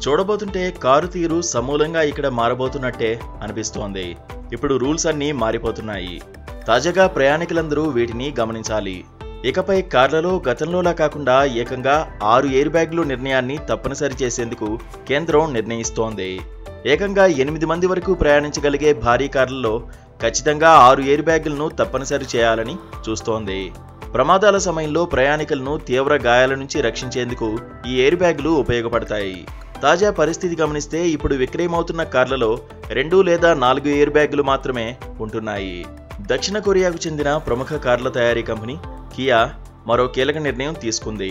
చూడబోతుంటే car తీరు సమూలంగా ఇక్కడ మారబోతున్నట్టే అనిపిస్తోంది. ఇప్పుడు రూల్స్ అన్నీ మారిపోతున్నాయి. తాజాగా ప్రయాణికులందరూ వీటిని గమనించాలి. ఇకపై కార్లలో గతంలోలా కాకుండా ఏకంగా 6 ఎయిర్ బ్యాగులు నిర్ణయాన్ని తప్పనిసరి చేసేందుకు కేంద్రం నిర్ణయిస్తోంది. ఏకంగా 8 మంది వరకు ప్రయాణించగలిగే భారీ కార్లలో ఖచ్చితంగా 6 ఎయిర్ బ్యాగులను తప్పనిసరి చేయాలని చూస్తోంది. ప్రమాదాల సమయంలో ప్రయాణికులను తీవ్ర గాయాల నుంచి రక్షించేందుకు ఈ ఎయిర్ బ్యాగులు ఉపయోగపడతాయి. తాజా పరిస్థితి గమనిస్తే ఇప్పుడు విక్రయమవుతున్న కార్లలో 2 లేదా 4 ఎయిర్ బ్యాగులు మాత్రమే ఉంటున్నాయి. దక్షిణ కొరియాకు చెందిన ప్రముఖ కార్ల తయారీ కంపెనీ కియా మరో కీలక నిర్ణయం తీసుకుంది.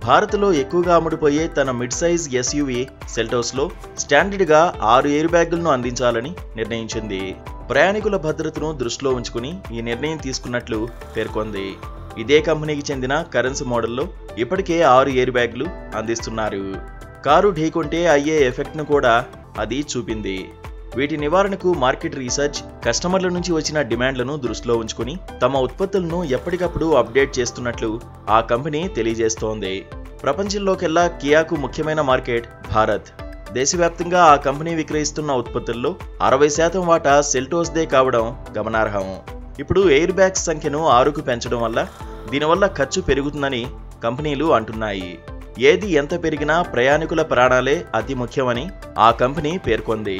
భారత్లో ఎక్కువగా అమ్ముడుపోయే తన మిడ్ సైజ్ ఎస్యూవీ సెల్టోస్లో స్టాండర్డ్గా 6 ఎయిర్ బ్యాగులను అందించాలని నిర్ణయించింది. ప్రయాణికుల భద్రతను దృష్టిలో ఉంచుకుని ఈ నిర్ణయం తీసుకున్నట్లు పేర్కొంది. ఇదే కంపెనీకి చెందిన కరెన్స్ మోడల్లో ఇప్పటికే 6 ఎయిర్ బ్యాగులు అందిస్తున్నారు. కారు ఢీకొంటే అయ్యే ఎఫెక్ట్ను కూడా అది చూపింది. వీటి నివారణకు మార్కెట్ రీసెర్చ్, కస్టమర్ల నుంచి వచ్చిన డిమాండ్లను దృష్టిలో ఉంచుకుని తమ ఉత్పత్తులను ఎప్పటికప్పుడు అప్డేట్ చేస్తున్నట్లు ఆ కంపెనీ తెలియజేస్తోంది. ప్రపంచంలోకెల్లా కియాకు ముఖ్యమైన మార్కెట్ భారత్. దేశవ్యాప్తంగా ఆ కంపెనీ విక్రయిస్తున్న ఉత్పత్తుల్లో 60% వాటా సెల్టోస్దే కావడం గమనార్హం. ఇప్పుడు ఎయిర్ బ్యాగ్స్ సంఖ్యను 6కు పెంచడం వల్ల దీనివల్ల ఖర్చు పెరుగుతుందని కంపెనీలు అంటున్నాయి. ఏది ఎంత పెరిగినా ప్రయాణికుల ప్రాణాలే అతి ముఖ్యమని ఆ కంపెనీ పేర్కొంది.